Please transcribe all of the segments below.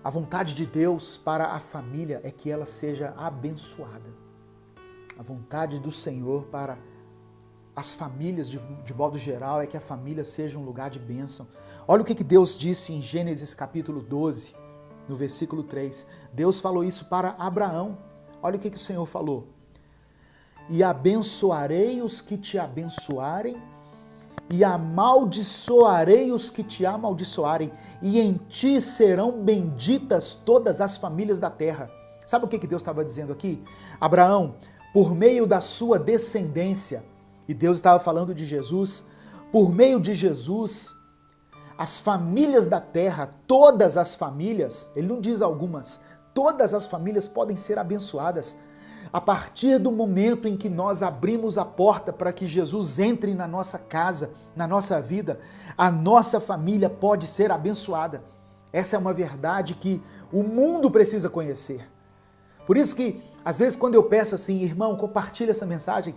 A vontade de Deus para a família é que ela seja abençoada. A vontade do Senhor para as famílias, de modo geral, é que a família seja um lugar de bênção. Olha o que Deus disse em Gênesis capítulo 12, no versículo 3. Deus falou isso para Abraão. Olha o que o Senhor falou. E abençoarei os que te abençoarem, e amaldiçoarei os que te amaldiçoarem, e em ti serão benditas todas as famílias da terra. Sabe o que Deus estava dizendo aqui? Abraão, por meio da sua descendência, e Deus estava falando de Jesus, por meio de Jesus, as famílias da terra, todas as famílias, ele não diz algumas, todas as famílias podem ser abençoadas. A partir do momento em que nós abrimos a porta para que Jesus entre na nossa casa, na nossa vida, a nossa família pode ser abençoada. Essa é uma verdade que o mundo precisa conhecer. Por isso que, às vezes, quando eu peço assim, irmão, compartilha essa mensagem,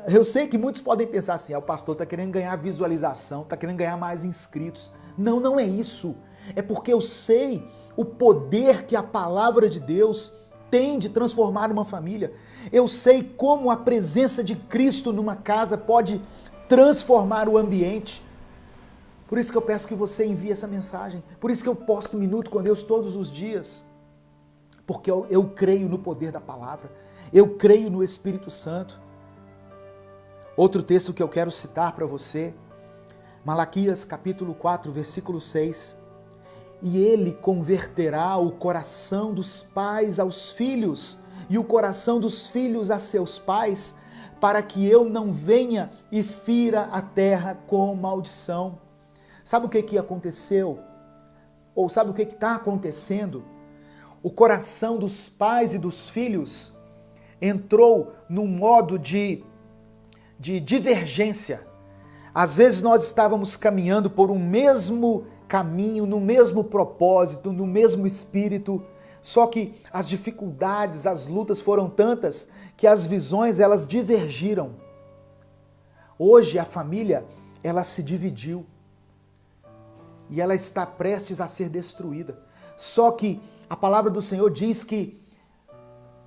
eu sei que muitos podem pensar assim, o pastor está querendo ganhar visualização, está querendo ganhar mais inscritos. Não, não é isso. É porque eu sei o poder que a palavra de Deus tem de transformar uma família. Eu sei como a presença de Cristo numa casa pode transformar o ambiente. Por isso que eu peço que você envie essa mensagem. Por isso que eu posto Minuto com Deus todos os dias. Porque eu creio no poder da palavra. Eu creio no Espírito Santo. Outro texto que eu quero citar para você, Malaquias capítulo 4, versículo 6. E ele converterá o coração dos pais aos filhos e o coração dos filhos a seus pais, para que eu não venha e fira a terra com maldição. Sabe o que aconteceu? Ou sabe o que está acontecendo? O coração dos pais e dos filhos entrou num modo de divergência. Às vezes nós estávamos caminhando por um mesmo caminho, no mesmo propósito, no mesmo espírito, só que as dificuldades, as lutas foram tantas que as visões elas divergiram. Hoje a família ela se dividiu e ela está prestes a ser destruída. Só que a palavra do Senhor diz que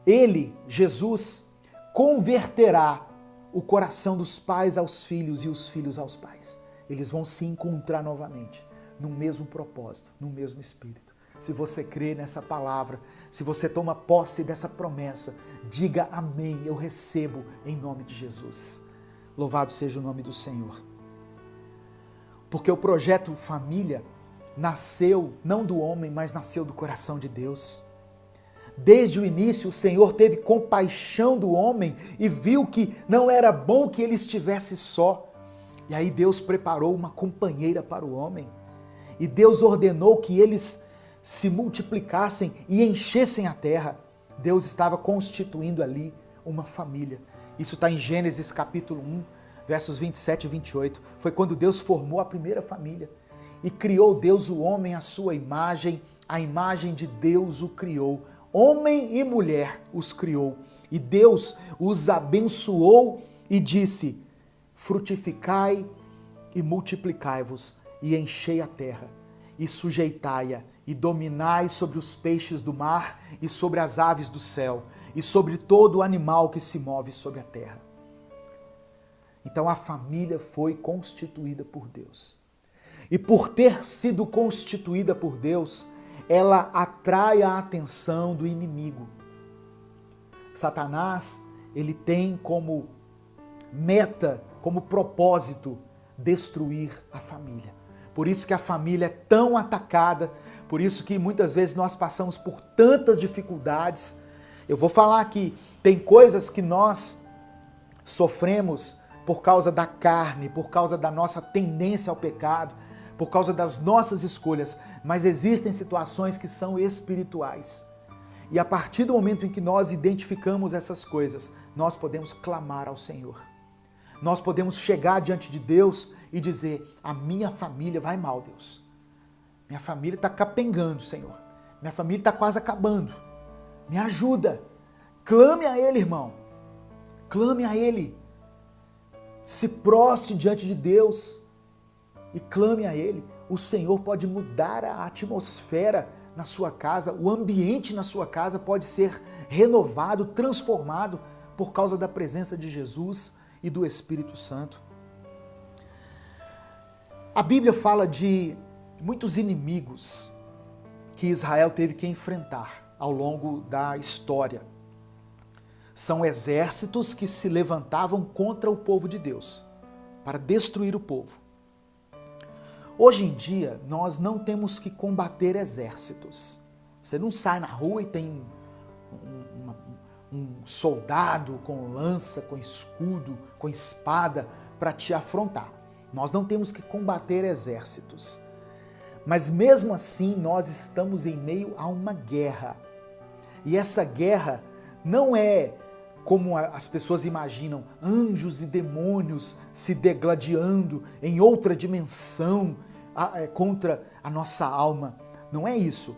Ele, Jesus, converterá o coração dos pais aos filhos e os filhos aos pais. Eles vão se encontrar novamente no mesmo propósito, no mesmo espírito. Se você crê nessa palavra, se você toma posse dessa promessa, diga amém, eu recebo em nome de Jesus. Louvado seja o nome do Senhor. Porque o projeto família nasceu não do homem, mas nasceu do coração de Deus. Desde o início, o Senhor teve compaixão do homem e viu que não era bom que ele estivesse só. E aí Deus preparou uma companheira para o homem. E Deus ordenou que eles se multiplicassem e enchessem a terra. Deus estava constituindo ali uma família. Isso está em Gênesis capítulo 1, versos 27 e 28. Foi quando Deus formou a primeira família. E criou Deus o homem à sua imagem, a imagem de Deus o criou. Homem e mulher os criou. E Deus os abençoou e disse: frutificai e multiplicai-vos, e enchei a terra, e sujeitai-a, e dominai sobre os peixes do mar, e sobre as aves do céu, e sobre todo o animal que se move sobre a terra. Então a família foi constituída por Deus. E por ter sido constituída por Deus, ela atrai a atenção do inimigo. Satanás, ele tem como meta, como propósito, destruir a família. Por isso que a família é tão atacada, por isso que muitas vezes nós passamos por tantas dificuldades. Eu vou falar que tem coisas que nós sofremos por causa da carne, por causa da nossa tendência ao pecado, por causa das nossas escolhas, mas existem situações que são espirituais. E a partir do momento em que nós identificamos essas coisas, nós podemos clamar ao Senhor. Nós podemos chegar diante de Deus e dizer: a minha família vai mal, Deus. Minha família está capengando, Senhor. Minha família está quase acabando. Me ajuda. Clame a Ele, irmão. Clame a Ele. Se prostre diante de Deus e clame a Ele. O Senhor pode mudar a atmosfera na sua casa, o ambiente na sua casa pode ser renovado, transformado por causa da presença de Jesus e do Espírito Santo. A Bíblia fala de muitos inimigos que Israel teve que enfrentar ao longo da história. São exércitos que se levantavam contra o povo de Deus, para destruir o povo. Hoje em dia, nós não temos que combater exércitos. Você não sai na rua e tem um soldado com lança, com escudo, com espada para te afrontar. Nós não temos que combater exércitos. Mas mesmo assim, nós estamos em meio a uma guerra. E essa guerra não é como as pessoas imaginam, anjos e demônios se degladiando em outra dimensão contra a nossa alma. Não é isso.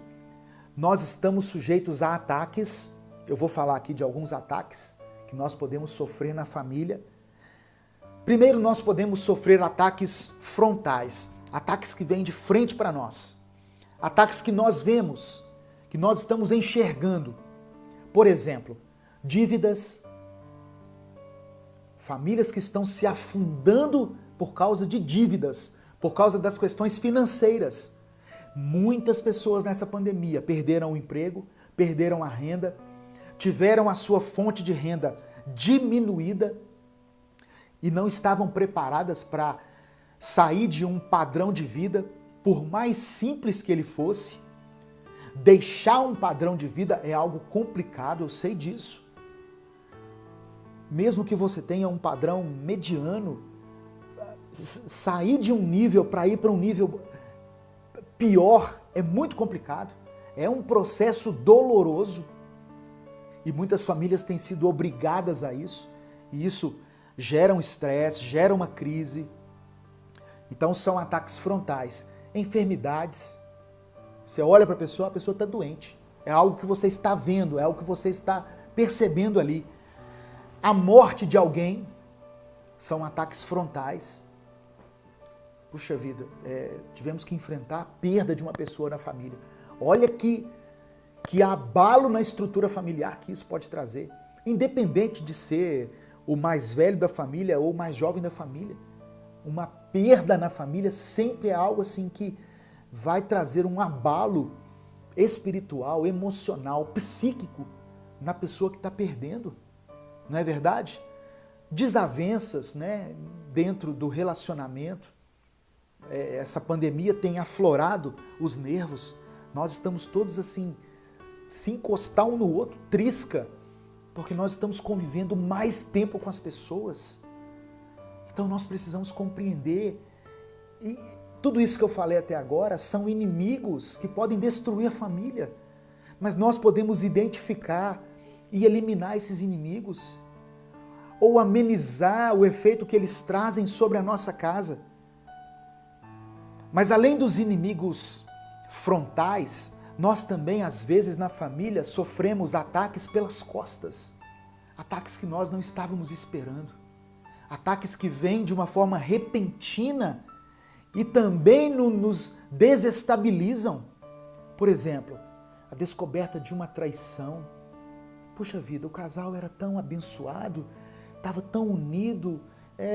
Nós estamos sujeitos a ataques. Eu vou falar aqui de alguns ataques que nós podemos sofrer na família. Primeiro, nós podemos sofrer ataques frontais, ataques que vêm de frente para nós, ataques que nós vemos, que nós estamos enxergando. Por exemplo, dívidas, famílias que estão se afundando por causa de dívidas, por causa das questões financeiras. Muitas pessoas nessa pandemia perderam o emprego, perderam a renda, tiveram a sua fonte de renda diminuída e não estavam preparadas para sair de um padrão de vida, por mais simples que ele fosse. Deixar um padrão de vida é algo complicado, eu sei disso. Mesmo que você tenha um padrão mediano, sair de um nível para ir para um nível pior é muito complicado. É um processo doloroso e muitas famílias têm sido obrigadas a isso. E isso gera um estresse, gera uma crise. Então são ataques frontais, enfermidades. Você olha para a pessoa está doente. É algo que você está vendo, é algo que você está percebendo ali. A morte de alguém são ataques frontais. Puxa vida, tivemos que enfrentar a perda de uma pessoa na família. Olha que abalo na estrutura familiar que isso pode trazer. Independente de ser o mais velho da família ou o mais jovem da família. Uma perda na família sempre é algo assim que vai trazer um abalo espiritual, emocional, psíquico na pessoa que está perdendo. Não é verdade? Desavenças, né, dentro do relacionamento. Essa pandemia tem aflorado os nervos. Nós estamos todos assim, se encostar um no outro, trisca, porque nós estamos convivendo mais tempo com as pessoas. Então nós precisamos compreender. E tudo isso que eu falei até agora são inimigos que podem destruir a família. Mas nós podemos identificar e eliminar esses inimigos, ou amenizar o efeito que eles trazem sobre a nossa casa. Mas além dos inimigos frontais, nós também, às vezes, na família, sofremos ataques pelas costas. Ataques que nós não estávamos esperando. Ataques que vêm de uma forma repentina e também nos desestabilizam. Por exemplo, a descoberta de uma traição. Puxa vida, o casal era tão abençoado, estava tão unido,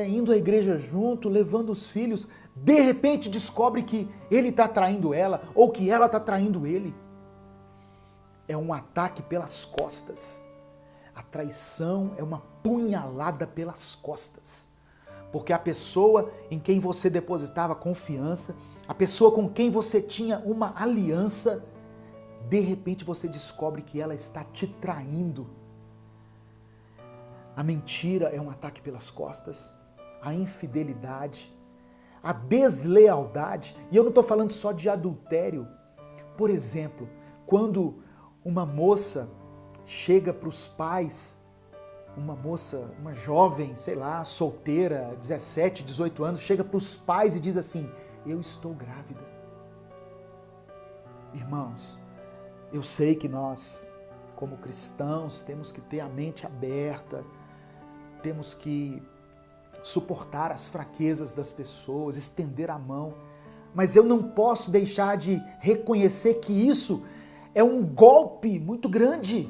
indo à igreja junto, levando os filhos. De repente descobre que ele está traindo ela ou que ela está traindo ele. É um ataque pelas costas. A traição é uma punhalada pelas costas. Porque a pessoa em quem você depositava confiança, a pessoa com quem você tinha uma aliança, de repente você descobre que ela está te traindo. A mentira é um ataque pelas costas, a infidelidade, a deslealdade. E eu não estou falando só de adultério. Por exemplo, quando uma moça chega para os pais, uma jovem, sei lá, solteira, 17, 18 anos, chega para os pais e diz assim: eu estou grávida. Irmãos, eu sei que nós, como cristãos, temos que ter a mente aberta, temos que suportar as fraquezas das pessoas, estender a mão, Mas eu não posso deixar de reconhecer que isso é um golpe muito grande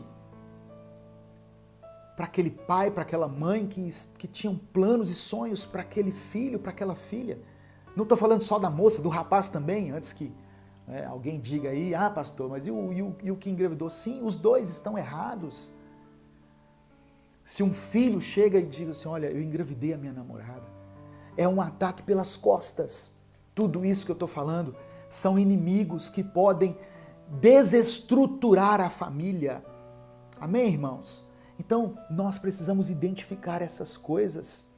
para aquele pai, para aquela mãe que tinham planos e sonhos para aquele filho, para aquela filha. Não estou falando só da moça, do rapaz também, antes que alguém diga aí, ah pastor, mas e o que engravidou? Sim, os dois estão errados. Se um filho chega e diz assim, olha, eu engravidei a minha namorada, é um ataque pelas costas. Tudo isso que eu estou falando são inimigos que podem desestruturar a família. Amém, irmãos? Então, nós precisamos identificar essas coisas.